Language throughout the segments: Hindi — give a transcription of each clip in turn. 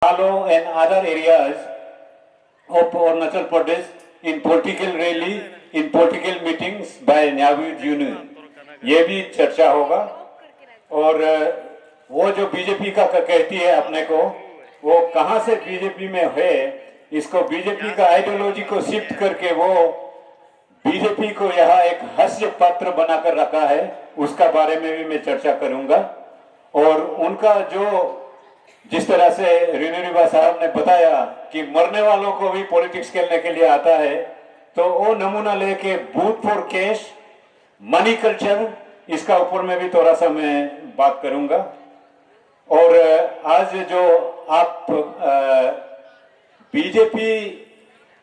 Palo and other areas of Arunachal Pradesh in political rally, in political meetings by Naveed Junu. ये भी चर्चा होगा। और वो जो बीजेपी का कहती है अपने को, वो कहां से बीजेपी में है, इसको बीजेपी का आइडियोलॉजी को शिफ्ट करके वो बीजेपी को यहाँ एक हास्य पात्र बनाकर रखा है, उसका बारे में भी मैं चर्चा करूंगा। और उनका जो जिस तरह से रेणुरिबा साहब ने बताया कि मरने वालों को भी पॉलिटिक्स खेलने के लिए आता है, तो वो नमूना लेके booth for cash, money culture, इसका ऊपर में भी थोड़ा सा मैं बात करूंगा। और आज जो आप बीजेपी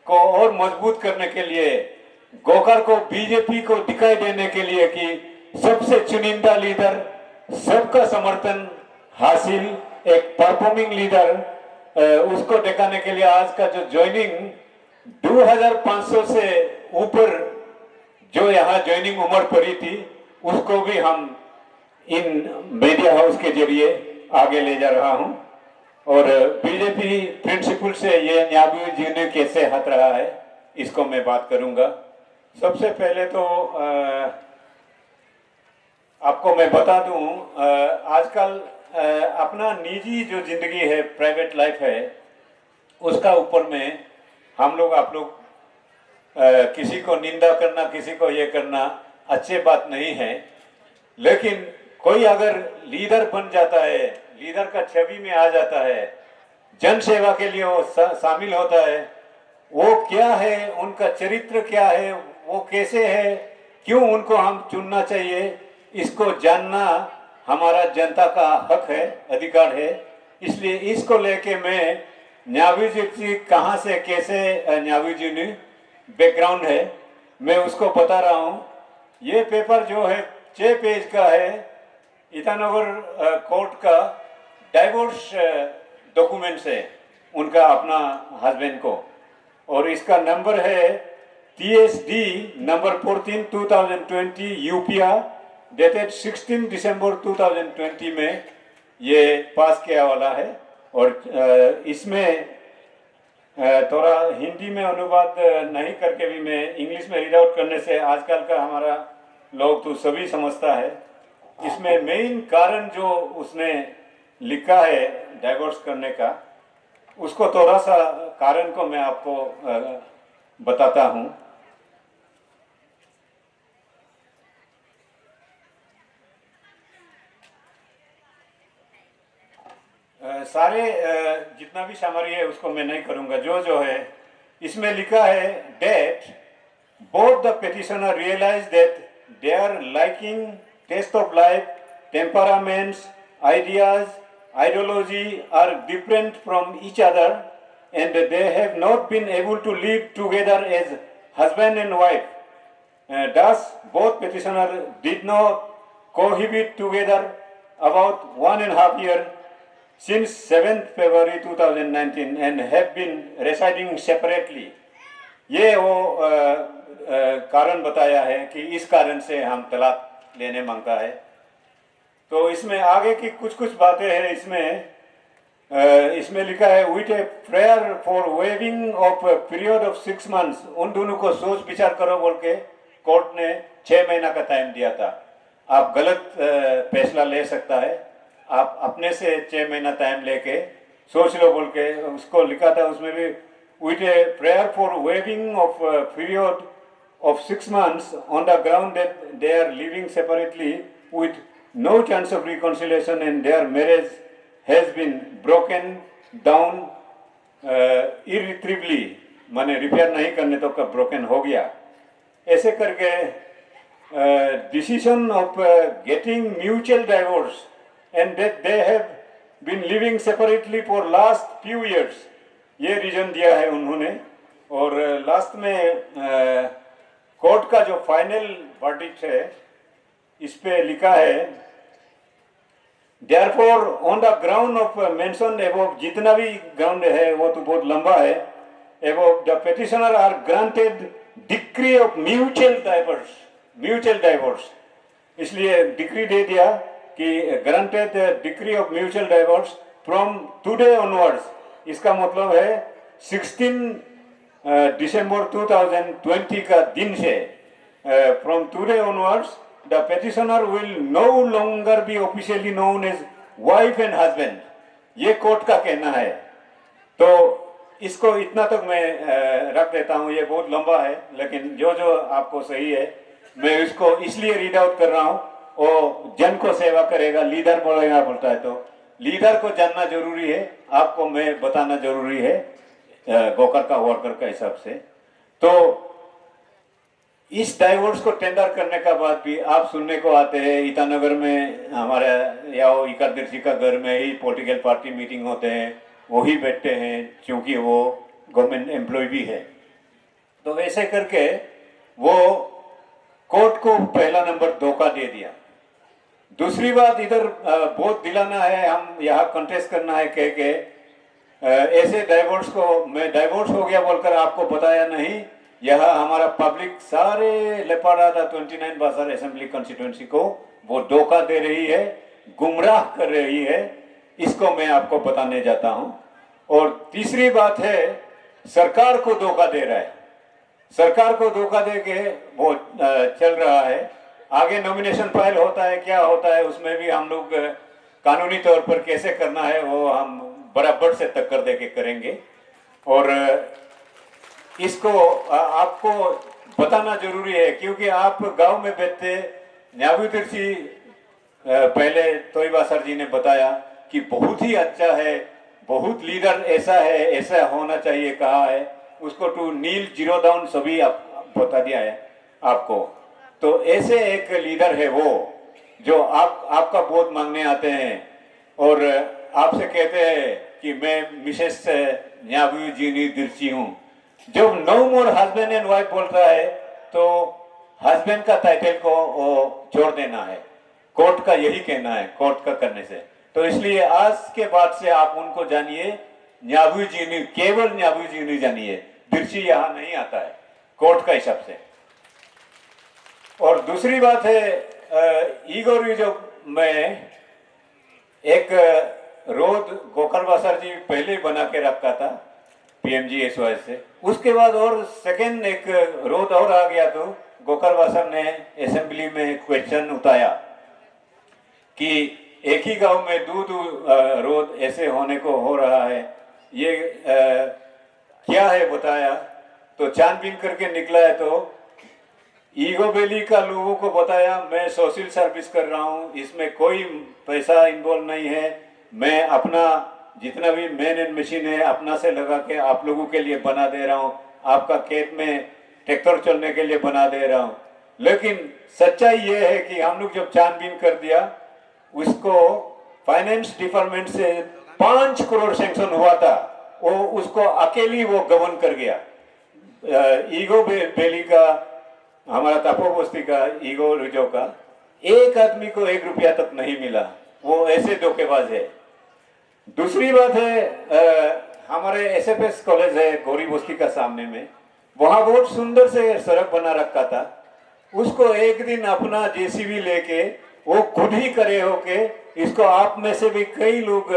को और मजबूत करने के लिए, गोकर को बीजेपी को दिखाई देने के लिए कि सबसे चुनिंदा लीडर, सबका समर्थन हासिल, एक परफॉर्मिंग लीडर, उसको दिखाने के लिए आज का जो ज्वाइनिंग 2500 से ऊपर जो यहाँ ज्वाइनिंग उम्र पड़ी थी, उसको भी हम इन मीडिया हाउस के जरिए आगे ले जा रहा हूं। और बीजेपी प्रिंसिपल से ये न्याबी जी ने कैसे हट रहा है, इसको मैं बात करूंगा। सबसे पहले तो आपको मैं बता दूं, आजकल अपना निजी जो जिंदगी है, प्राइवेट लाइफ है, उसका ऊपर में हम लोग आप लोग किसी को निंदा करना, किसी को ये करना अच्छी बात नहीं है। लेकिन कोई अगर लीडर बन जाता है, लीडर का छवि में आ जाता है, जन सेवा के लिए वो शामिल होता है, वो क्या है, उनका चरित्र क्या है, वो कैसे है, क्यों उनको हम चुनना चाहिए, इसको जानना हमारा जनता का हक है, अधिकार है। इसलिए इसको लेके मैं न्यावी जी कहाँ से कैसे न्यावी जी ने बैकग्राउंड है, मैं उसको बता रहा हूँ। ये पेपर जो है 6 पेज का है, ईटानगर कोर्ट का डाइवोर्स डॉक्यूमेंट्स है उनका अपना हस्बैंड को, और इसका नंबर है TSD नंबर 14 2020 यूपिया डेटेड 16 दिसंबर 2020 में ये पास किया वाला है। और इसमें थोड़ा हिंदी में अनुवाद नहीं करके भी मैं इंग्लिश में रीड आउट करने से आजकल का हमारा लोग तो सभी समझता है। इसमें मेन कारण जो उसने लिखा है डाइवोर्स करने का, उसको थोड़ा सा कारण को मैं आपको बताता हूँ। सारे जितना भी समरी है उसको मैं नहीं करूंगा। जो है इसमें लिखा है that both the petitioner realise that their liking, taste of life, temperaments, ideas, ideology are different from each other and they have not been able to live together as husband and wife. thus both petitioner did not cohabit together about 1.5 years since 7th February 2019 and have been residing separately। ये वो कारण बताया है कि इस कारण से हम तलाक लेने मांगता है। तो इसमें आगे की कुछ बातें हैं। इसमें लिखा है with a prayer for waiving of period of 6 months। उन दोनों को सोच विचार करो बोल के कोर्ट ने 6 महीना का टाइम दिया था। आप गलत फैसला ले सकता है, आप अपने से 6 महीना टाइम लेके सोच लो बोल के उसको लिखा था। उसमें भी with a prayer for waiving of period of 6 months on the ground that they are living separately with no chance of reconciliation and their marriage has been broken down irretrievably, माने रिपेयर नहीं करने तो कब ब्रोकन हो गया। ऐसे करके decision of getting mutual divorce and that they have been living separately for last few years, ये रीजन दिया है उन्होंने। और लास्ट में कोर्ट का जो फाइनल वर्डिक्ट है इस पे लिखा है therefore on the ground of mention above, जितना भी ग्राउंड है वो तो बहुत लंबा है, above the petitioner are granted decree of mutual divorce. इसलिए डिक्री दे दिया कि granted decree of mutual divorce from today onwards. इसका मतलब है 16 दिसंबर 2020 का दिन से from today onwards the petitioner will no longer be officially known as wife and husband, ये कोर्ट का कहना है। तो इसको इतना तक मैं रख देता हूँ, ये बहुत लंबा है, लेकिन जो जो आपको सही है मैं इसको इसलिए रीड आउट कर रहा हूँ। वो जन को सेवा करेगा, लीडर बोलेगा बोलता है, तो लीडर को जानना जरूरी है, आपको मैं बताना जरूरी है गोकर का वर्कर का हिसाब से। तो इस डाइवोर्स को टेंडर करने का बाद भी आप सुनने को आते हैं ईटानगर में हमारे या इकादर्शी का घर में ही पॉलिटिकल पार्टी मीटिंग होते हैं, वही बैठते हैं क्योंकि वो गवर्नमेंट एम्प्लॉय भी है। तो ऐसे करके वो कोर्ट को पहला नंबर धोखा दे दिया। दूसरी बात इधर बहुत दिलाना है, हम यहाँ कंटेस्ट करना है कह के ऐसे डाइवोर्स को मैं डाइवोर्स हो गया बोलकर आपको बताया नहीं। यह हमारा पब्लिक सारे लेपारादा 29 बासर असेंबली कॉन्स्टिट्यूंसी को वो धोखा दे रही है, गुमराह कर रही है, इसको मैं आपको बताने जाता हूं। और तीसरी बात है सरकार को धोखा दे रहा है, सरकार को धोखा दे के वो चल रहा है। आगे नॉमिनेशन फाइल होता है, क्या होता है, उसमें भी हम लोग कानूनी तौर पर कैसे करना है वो हम बराबर से टक्कर दे के करेंगे। और इसको आपको बताना जरूरी है क्योंकि आप गांव में बैठते न्याविदर्शी पहले तोयबा सर जी ने बताया कि बहुत ही अच्छा है, बहुत लीडर ऐसा है, ऐसा होना चाहिए कहा है, उसको टू नील जीरो डाउन सभी आप बता दिया है आपको। तो ऐसे एक लीडर है वो जो आपका वोट मांगने आते हैं और आपसे कहते हैं कि मैं मिसेस न्यावी जीनी दिर्ची हूँ। जब no more husband and wife बोलता है तो हस्बैंड का टाइटल को छोड़ देना है, कोर्ट का यही कहना है, कोर्ट का करने से। तो इसलिए आज के बाद से आप उनको जानिए न्यावी जीनी, केवल न्यावी जीनी जानिए, दिर्ची यहाँ नहीं आता है कोर्ट का हिसाब से। और दूसरी बात है ईगोरी जो मैं एक रोड गोकर बासर जी पहले ही बना के रखा था PMGSY से, उसके बाद और सेकेंड एक रोड और आ गया तो गोकर बासर ने असेंबली में क्वेश्चन उठाया कि एक ही गांव में रोड ऐसे होने को हो रहा है, ये क्या है बताया। तो छानबीन करके निकला है तो ईगो वैली का लोगों को बताया मैं सोशल सर्विस कर रहा हूँ, इसमें कोई पैसा इन्वॉल्व नहीं है, मैं अपना जितना भी मैन एंड मशीन है अपना से लगा के आप लोगों के लिए बना दे रहा हूँ, आपका खेत में ट्रैक्टर चलने के लिए बना दे रहा हूँ। लेकिन सच्चाई ये है कि हम लोग जब छानबीन कर दिया उसको फाइनेंस डिपार्टमेंट से 5 करोड़ सैंक्शन हुआ था, वो उसको अकेली वो गवर्न कर गया। ईगो वैली का हमारा तापो बस्ती का ईगो रिजो का एक आदमी को 1 रुपया तक नहीं मिला, वो ऐसे धोखेबाज है। दूसरी बात है हमारे SFS कॉलेज है गौरी बस्ती का सामने में, वहां बहुत सुंदर से सड़क बना रखा था, उसको एक दिन अपना JCB लेके वो खुद ही करे होके, इसको आप में से भी कई लोग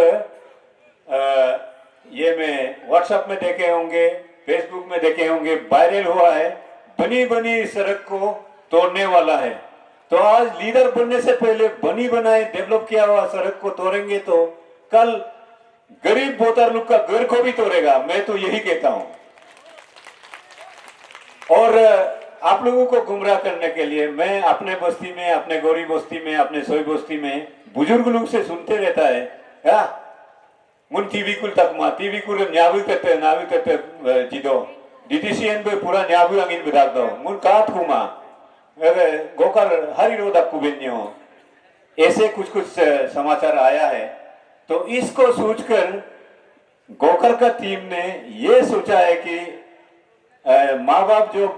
ये में व्हाट्सएप में देखे होंगे, फेसबुक में देखे होंगे, वायरल हुआ है, बनी बनी सड़क को तोड़ने वाला है। तो आज लीडर बनने से पहले बनी बनाए डेवलप किया हुआ सड़क को तोड़ेंगे तो कल गरीब बोतर लोग का घर को भी तोड़ेगा, मैं तो यही कहता हूं। और आप लोगों को गुमराह करने के लिए मैं अपने बस्ती में, अपने गौरी बस्ती में, अपने सोई बस्ती में बुजुर्ग लोग से सुनते रहता है या मुन टीवी कुल तक मा टीवी कुल न्यावी तते जिदो DTCN पे पूरा न्यावी अंगिन बिदाक दो मुन काट कुमा गोकर हरी रोदा कुबेन्यो, ऐसे कुछ समाचार आया है। तो इसको सोचकर गोकर का टीम ने ये सोचा है कि माँ बाप जो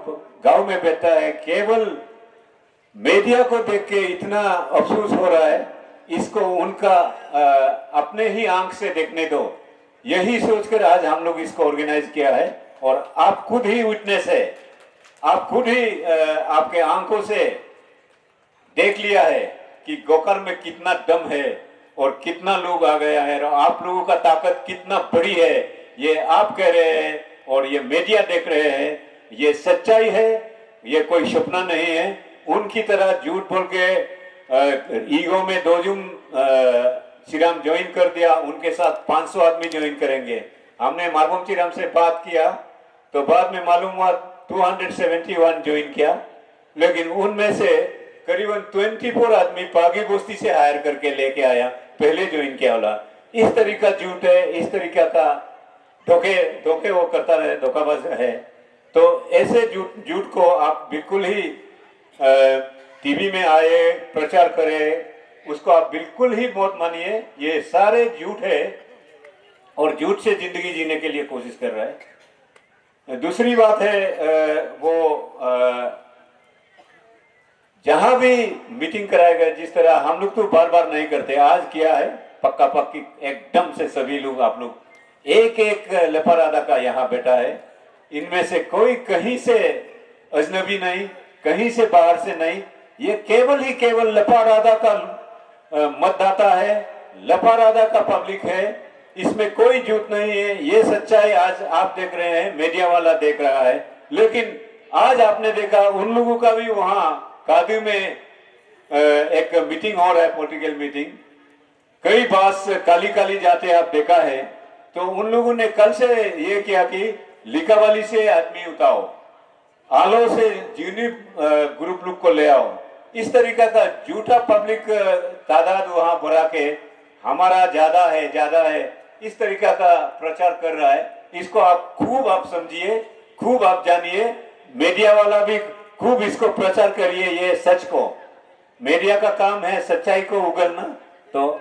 गांव में बैठा है केवल मीडिया को देख के इतना अफसोस हो रहा है, इसको उनका अपने ही आंख से देखने दो, यही सोचकर आज हम लोग इसको ऑर्गेनाइज किया है। और आप खुद ही विटनेस है, आप खुद ही आपके आंखों से देख लिया है कि गोकर में कितना दम है और कितना लोग आ गया है और आप लोगों का ताकत कितना बड़ी है। ये आप कह रहे हैं और ये मीडिया देख रहे हैं, ये सच्चाई है, ये कोई सपना नहीं है। उनकी तरह झूठ बोल के ईगो में दोजुम श्रीराम ज्वाइन कर दिया, उनके साथ 500 आदमी ज्वाइन करेंगे। हमने मारबम श्रीराम से बात किया तो बाद में मालूम हुआ 271 ज्वाइन किया, लेकिन उनमें से करीबन 24 आदमी पागी बस्ती से हायर करके लेके आया, पहले ज्वाइन किया वाला। इस तरीका झूठ है, इस तरीका का धोखे वो करता रहे, धोखाबाज है। तो ऐसे झूठ को आप बिल्कुल ही टीवी में आए प्रचार करें, उसको आप बिल्कुल ही मत मानिए। ये सारे झूठ है और झूठ से जिंदगी जीने के लिए कोशिश कर रहा है। दूसरी बात है वो जहां भी मीटिंग कराएगा, जिस तरह हम लोग तो बार बार नहीं करते, आज किया है पक्का पक्की एकदम से सभी लोग, आप लोग एक एक लफारादा का यहाँ बैठा है। इनमें से कोई कहीं से अजनबी नहीं, कहीं से बाहर से नहीं, ये केवल लफारादा का मतदाता है, लफारादा का पब्लिक है। इसमें कोई झूठ नहीं है, ये सच्चाई आज आप देख रहे हैं, मीडिया वाला देख रहा है। लेकिन आज आपने देखा उन लोगों का भी वहां कादू में एक मीटिंग हो रहा है, पॉलिटिकल मीटिंग। कई बास काली काली जाते आप देखा है, तो उन लोगों ने कल से ये किया कि लिकावाली से आदमी उतारो, आलो से जूनी ग्रुप लोग को ले आओ। इस तरीका का झूठा पब्लिक तादाद वहां बढ़ा के हमारा ज्यादा है इस तरीका का प्रचार कर रहा है। इसको आप खूब आप समझिए, खूब आप जानिए, मीडिया वाला भी खूब इसको प्रचार करिए। ये सच को, मीडिया का काम है सच्चाई को उगलना। तो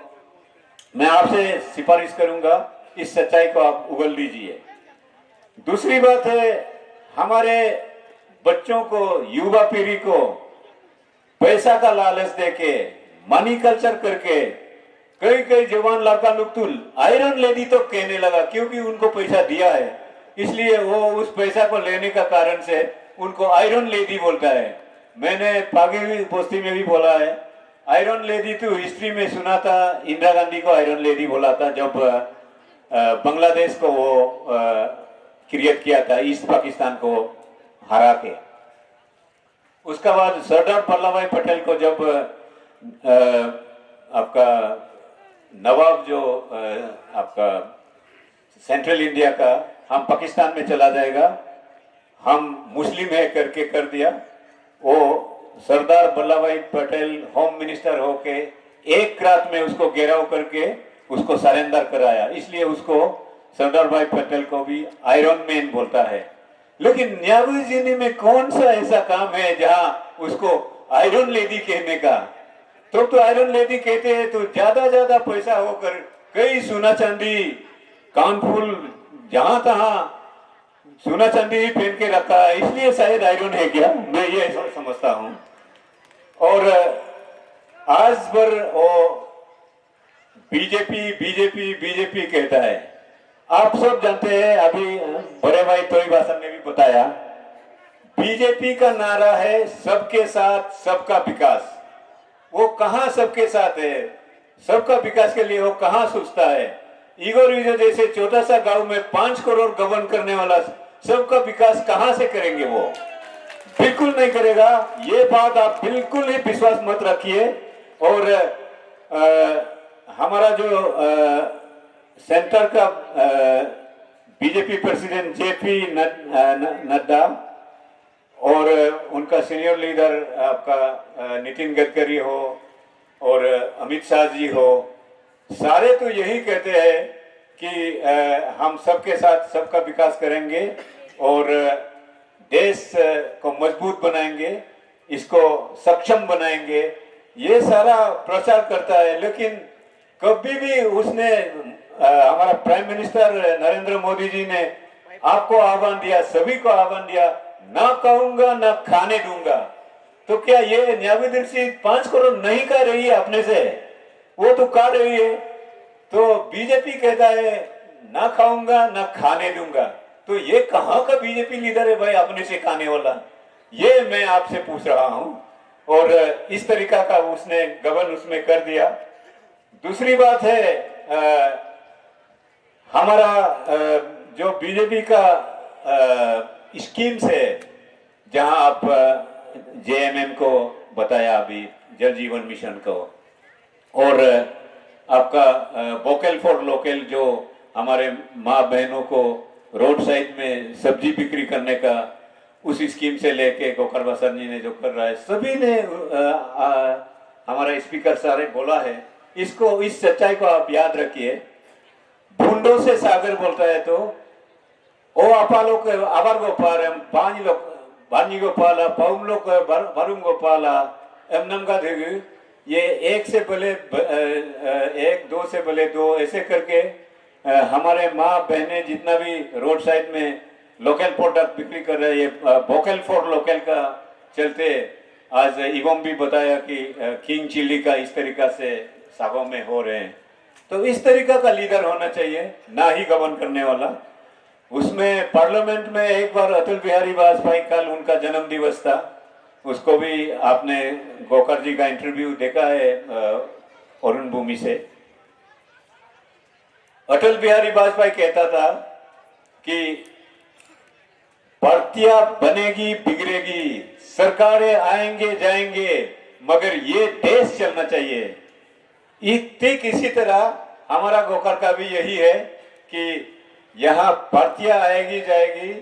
मैं आपसे सिफारिश करूंगा इस सच्चाई को आप उगल लीजिए। दूसरी बात है, हमारे बच्चों को, युवा पीढ़ी को पैसा का लालच देके, मनी कल्चर करके, कई जवान लड़का लोग तो आयरन लेडी तो कहने लगा, क्योंकि उनको पैसा दिया है, इसलिए वो उस पैसा को लेने का कारण से उनको आयरन लेडी बोलता है। मैंने पागी बस्ती में भी बोला है, आयरन लेडी तो हिस्ट्री में सुना था, इंदिरा गांधी को आयरन लेडी बोला था जब बांग्लादेश को वो क्रिएट किया था, ईस्ट पाकिस्तान को हरा के। उसका बाद सरदार वल्लभ भाई पटेल को जब आपका नवाब जो आपका सेंट्रल इंडिया का, हम पाकिस्तान में चला जाएगा, हम मुस्लिम है करके कर दिया। वो सरदार वल्लभ भाई पटेल होम मिनिस्टर होके एक रात में उसको घेराव करके उसको सरेंडर कराया, इसलिए उसको सरदार भाई पटेल को भी आयरन मैन बोलता है। लेकिन न्यायबुद्धिनी में कौन सा ऐसा काम है जहां उसको आयरन लेडी कहने का? तो आयरन लेडी कहते हैं तो ज्यादा पैसा होकर कई सोना चांदी कानफुल जहां तहां सोना चांदी ही पहन के रखा है, इसलिए शायद आयरन है क्या, मैं ये समझता हूं। और आज पर वो बीजेपी कहता है। आप सब जानते हैं, अभी बड़े भाई तोई भाषण ने भी बताया, बीजेपी का नारा है सबके साथ सबका विकास। वो कहां सबके साथ है? सबका विकास के लिए वो कहां सोचता है? ईगोर जैसे छोटा सा गांव में 5 करोड़ गवर्न करने वाला सबका विकास कहां से करेंगे? वो बिल्कुल नहीं करेगा। ये बात आप बिल्कुल ही विश्वास मत रखिए। और हमारा जो सेंटर का बीजेपी प्रेसिडेंट जेपी नड्डा और उनका सीनियर लीडर आपका नितिन गडकरी हो और अमित शाह जी हो, सारे तो यही कहते हैं कि हम सबके साथ सबका विकास करेंगे और देश को मजबूत बनाएंगे, इसको सक्षम बनाएंगे, ये सारा प्रचार करता है। लेकिन कभी भी उसने हमारा प्राइम मिनिस्टर नरेंद्र मोदी जी ने आपको आह्वान दिया, सभी को आह्वान दिया, ना कहूंगा ना खाने दूंगा। तो क्या ये न्यायदर्शी 5 करोड़ नहीं कह रही है अपने से? वो तो कह रही है। तो बीजेपी कहता है ना खाऊंगा ना खाने दूंगा। तो ये कहां का बीजेपी लीडर है भाई अपने से खाने वाला? ये मैं आपसे पूछ रहा हूं। और इस तरीका का उसने गवर्न उसमें कर दिया। दूसरी बात है, हमारा जो बीजेपी का स्कीम्स है, जहां आप जेएमएम को बताया अभी, जल जीवन मिशन को, और आपका वोकल फॉर लोकल, जो हमारे माँ बहनों को रोड साइड में सब्जी बिक्री करने का, उस स्कीम से लेके गोकर बसर जी ने जो कर रहा है, सभी ने हमारा स्पीकर सारे बोला है। इसको, इस सच्चाई को आप याद रखिए। भूंडों से सागर बोलता है तो ओ अपालो के अबर गोपालम पांच लोग बानी गोपाला पौम लोग वरुण गोपाला एमनम का देगी, ये एक से भले एक, दो से भले दो, ऐसे करके हमारे माँ बहनें जितना भी रोड साइड में लोकल प्रोडक्ट बिक्री कर रहे हैं, ये वोकल फॉर लोकल का चलते आज इवम भी बताया कि किंग चिल्ली का इस तरीका से सागों में हो रहे हैं। तो इस तरीका का लीडर होना चाहिए, ना ही गवर्न करने वाला। उसमें पार्लियामेंट में एक बार अटल बिहारी वाजपेयी, कल उनका जन्म दिवस था, उसको भी आपने गोकर जी का इंटरव्यू देखा है अरुण भूमि से। अटल बिहारी वाजपेयी कहता था कि भर्तियां बनेगी बिगड़ेगी, सरकारें आएंगे जाएंगे, मगर ये देश चलना चाहिए। ठीक इसी तरह हमारा गोकर का भी यही है कि यहाँ भर्तियां आएगी जाएगी,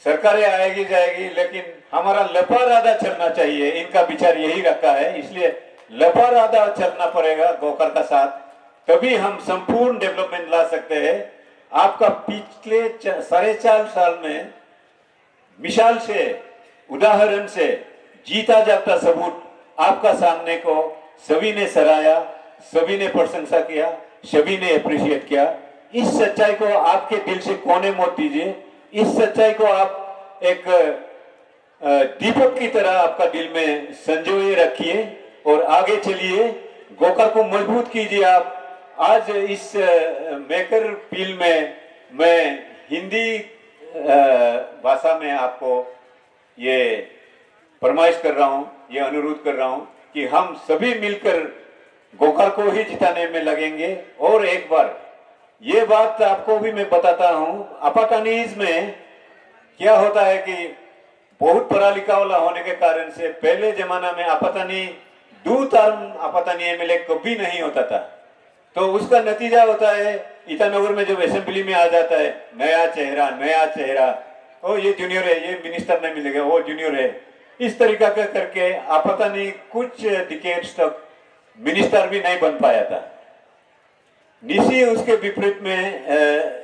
सरकारें आएगी जाएगी, लेकिन हमारा लपारादा चलना चाहिए। इनका विचार यही रखा है, इसलिए लपारादा चलना पड़ेगा गोकर का साथ, तभी हम संपूर्ण डेवलपमेंट ला सकते हैं। आपका पिछले 4.5 साल में मिसाल से, उदाहरण से जीता जाता सबूत आपका सामने को सभी ने सराहा, सभी ने प्रशंसा किया, सभी ने अप्रिशिएट किया। इस सच्चाई को आपके दिल से कोने मत दीजिए। इस सच्चाई को आप एक दीपक की तरह आपका दिल में संजोए रखिए और आगे चलिए, गोकर को मजबूत कीजिए। आप आज इस मेकर पील में मैं हिंदी भाषा में आपको ये फरमाइश कर रहा हूं, ये अनुरोध कर रहा हूं कि हम सभी मिलकर गोकर को ही जिताने में लगेंगे। और एक बार ये बात आपको भी मैं बताता हूं, अपाटानीज में क्या होता है कि बहुत पढ़ा लिखा वाला होने के कारण से पहले जमाना में अपाटानी 2 टर्म अपाटानी एमएलए कभी नहीं होता था। तो उसका नतीजा होता है, ईटानगर में जब असेंबली में आ जाता है, नया चेहरा, ओ ये जूनियर है, ये मिनिस्टर नहीं मिलेगा, वो जूनियर है, इस तरीका का करके अपाटानी कुछ डिकेड्स तक मिनिस्टर भी नहीं बन पाया था। निशी उसके विपरीत में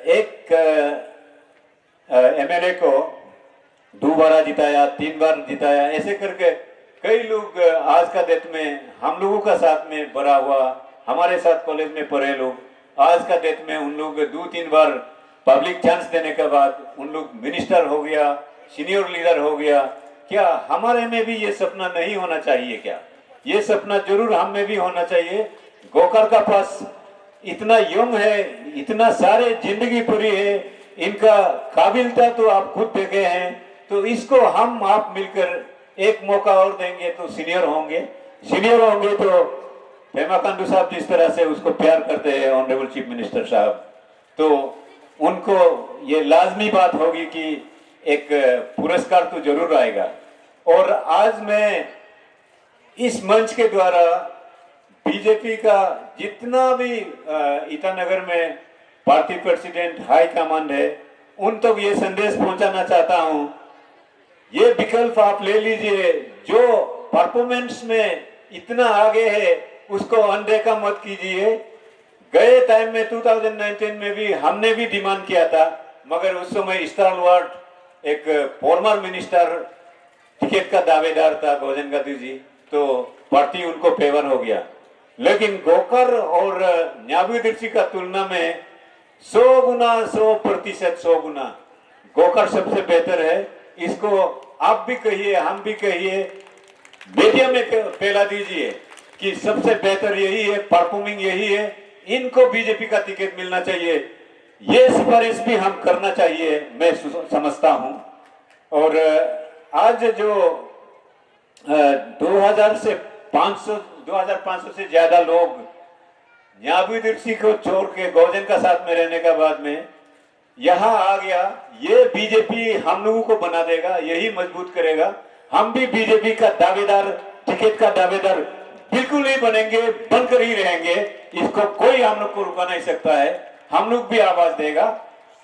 एक एमएलए को 2 बार जिताया, 3 बार जिताया, ऐसे करके कई लोग आज का डेट में हम लोगों का साथ में बड़ा हुआ, हमारे साथ कॉलेज में पढ़े लोग, आज का डेट में उन लोग 2-3 बार पब्लिक चांस देने के बाद उन लोग मिनिस्टर हो गया, सीनियर लीडर हो गया। क्या हमारे में भी ये सपना नहीं होना चाहिए? क्या ये सपना जरूर हम में भी होना चाहिए। गोकर का पास इतना यंग है, इतना सारे जिंदगी पूरी है, इनका काबिलता तो आप खुद देखे हैं। तो इसको हम आप मिलकर एक मौका और देंगे तो सीनियर होंगे तो पेमा खांडू साहब जिस तरह से उसको प्यार करते हैं, ऑनरेबल चीफ मिनिस्टर साहब, तो उनको ये लाजमी बात होगी कि एक पुरस्कार तो जरूर आएगा। और आज मैं इस मंच के द्वारा बीजेपी का जितना भी ईटानगर में पार्टी प्रेसिडेंट, हाई कमांड है, उन तक ये संदेश पहुंचाना चाहता हूं, ये विकल्प आप ले लीजिए। जो परफॉर्मेंस में इतना आगे है उसको अनदेखा मत कीजिए। गए टाइम में 2019 में भी हमने भी डिमांड किया था, मगर उस समय स्टारवर्ड एक फॉर्मर मिनिस्टर टिकट का दावेदार था, गोजन गांधी जी, तो पार्टी उनको फेवर हो गया। लेकिन गोकर और न्याबी दृष्टि का तुलना में 100 गुना 100% 100 गुना गोकर सबसे बेहतर है। इसको आप भी कहिए, हम भी कहिए, मीडिया में फैला दीजिए कि सबसे बेहतर यही है, परफॉर्मिंग यही है, इनको बीजेपी का टिकट मिलना चाहिए। ये सिफारिश भी हम करना चाहिए, मैं समझता हूं। और आज जो 2500 से ज्यादा लोग न्याबी दृष्टि को छोड़ के गोजन का साथ में रहने के बाद में यहाँ आ गया, ये बीजेपी हम लोगों को बना देगा, यही मजबूत करेगा। हम भी बीजेपी का दावेदार, टिकट का दावेदार बिल्कुल नहीं बनेंगे, बनकर ही रहेंगे। इसको कोई हम लोग को रुका नहीं सकता है। हम लोग भी आवाज देगा।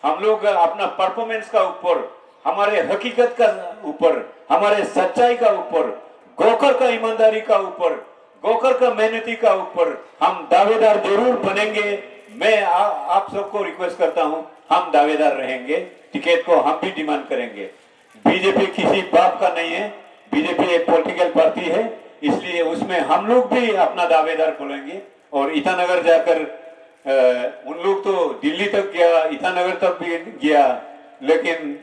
हम लोग अपना परफॉर्मेंस का ऊपर, हमारे हकीकत का ऊपर, हमारे सच्चाई का ऊपर, गोकर का ईमानदारी का ऊपर, गोकर का मेहनती का ऊपर हम दावेदार जरूर बनेंगे। मैं आप सबको रिक्वेस्ट करता हूं, हम दावेदार रहेंगे, टिकट को हम भी डिमांड करेंगे। बीजेपी किसी बाप का नहीं है, बीजेपी एक पॉलिटिकल पार्टी है, इसलिए उसमें हम लोग भी अपना दावेदार बोलेंगे। और ईटानगर जाकर उन लोग तो दिल्ली तक गया, ईटानगर तक भी गया, लेकिन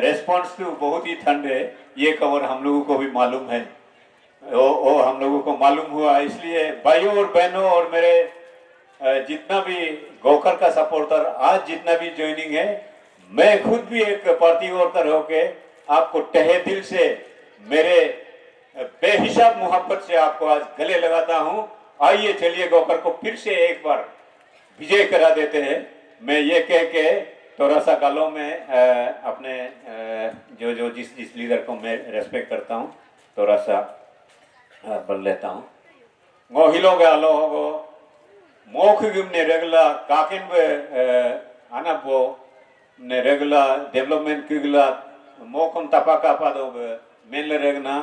रेस्पॉन्स तो बहुत ही ठंड है। ये खबर हम लोगों को भी मालूम है, वो हम लोगों को मालूम हुआ। इसलिए भाइयों और बहनों और मेरे जितना भी गोकर का सपोर्टर आज जितना भी ज्वाइनिंग है, मैं खुद भी एक पार्टी वर्कर होके आपको तहे दिल से, मेरे बेहिसाब मोहब्बत से आपको आज गले लगाता हूं। आइए चलिए गोकर को फिर से एक बार विजय करा देते हैं। मैं ये कह के थोड़ा सा गालों में अपने जो जिस लीडर को मैं रेस्पेक्ट करता हूँ थोड़ा सा बोल लेता हूँ। गो हिलो गालो गो मोख ने रेगुला काकिन बे आना बो ने रेगुला डेवलपमेंट किगला मोकम तपा कापा दो बे मेल रेगना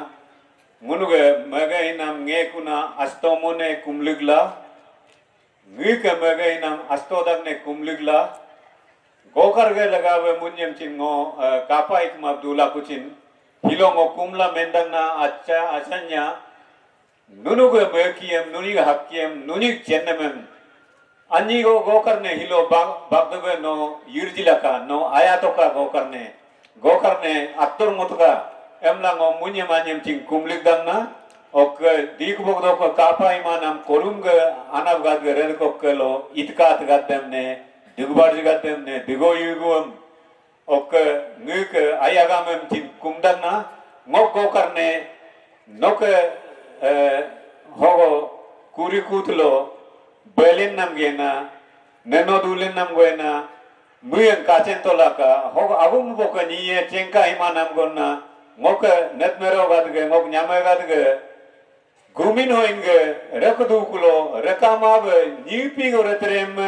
मुनुगे मगे इनाम nge kuna astomo ne kumligla ngi ke mege inam astodak ne kumligla gokar ge lagawe munyem chingo kapa ik mabdula kuchin hilongo kumla mendang na acha asanya nunuge mekiem nunig hakiem nunig chennemem anyigo gokar ne hilo bagdebe no yirjilaka no ayatoka gokar ne attor motka emlango munye manyem cing kumlik dangna ok dik bogdo ko kapa imanam korung anav gad red ko kelo itkat gaddem ne digbar gaddem ne digo yugum ok ngik ayagamem cing kumdangna ngok gokar ne nok hogo kuri kutlo belin nam gena neno dulin nam goena muyen kachen tolaka hogo agum boka niye cengka imanam gonna ngok net mero gadge ngok nyame gadge gumin hoinge rekdu kulo rekamav nipi go retrem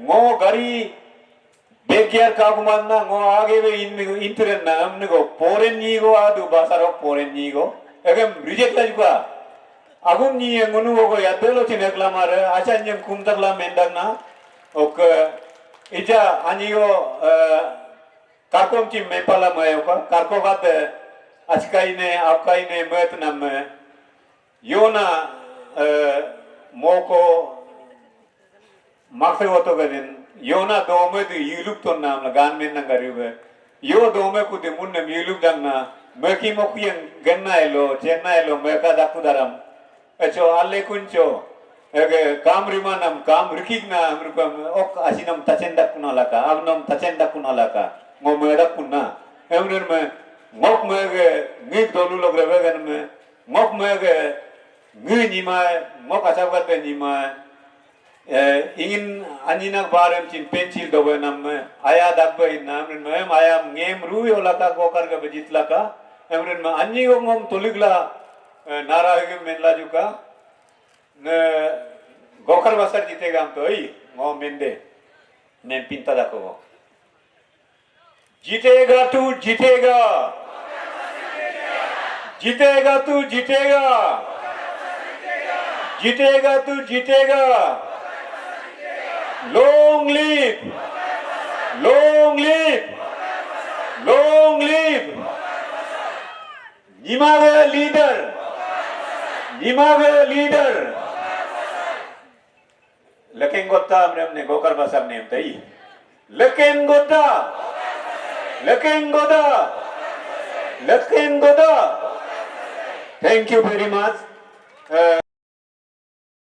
ngo gari bekyar kagumanna ngo ageve intren namne go poren ni go adu basaro poren ni go egem reject lajba agum ni ngonu go yadelo chinekla mare achanyem kumdagla mendagna ok ija anigo karkom chim mepala mayoka karkogat Achkaine, apkaine, metnam, yona moko maksewoto gadin, yona dome de yuluk ton nam la gan men nangariwe, yo dome ku de munnem yuluk dangna, meki mokien genna elo, chenna elo, meka dakudaram, echo alle kuncho, ege kam rimanam, kam rikigna, amrukam, ok asinam tachendak kunalaka, abnam tachendak kunalaka, mo medak kunna, emner me ngok mege ngik dolu log revegan me ngok mege ngi nima ngok asabgat pe nima ingin anjinak barem chin pencil dobe nam me aya dabbe nam me aya ngem ruwi olaka gokar ke bejit laka emren me anji ngom toligla nara hege menla juga ne gokar basar jitega am to ei ngom mende men pinta dako जीतेगा तू जीतेगा जीतेगा तू जीतेगा जीतेगा तू जीतेगा long live long live long live निमागे लीडर लेकिन हमने गोकर बसर नेम तई लेकिन Thank you very much.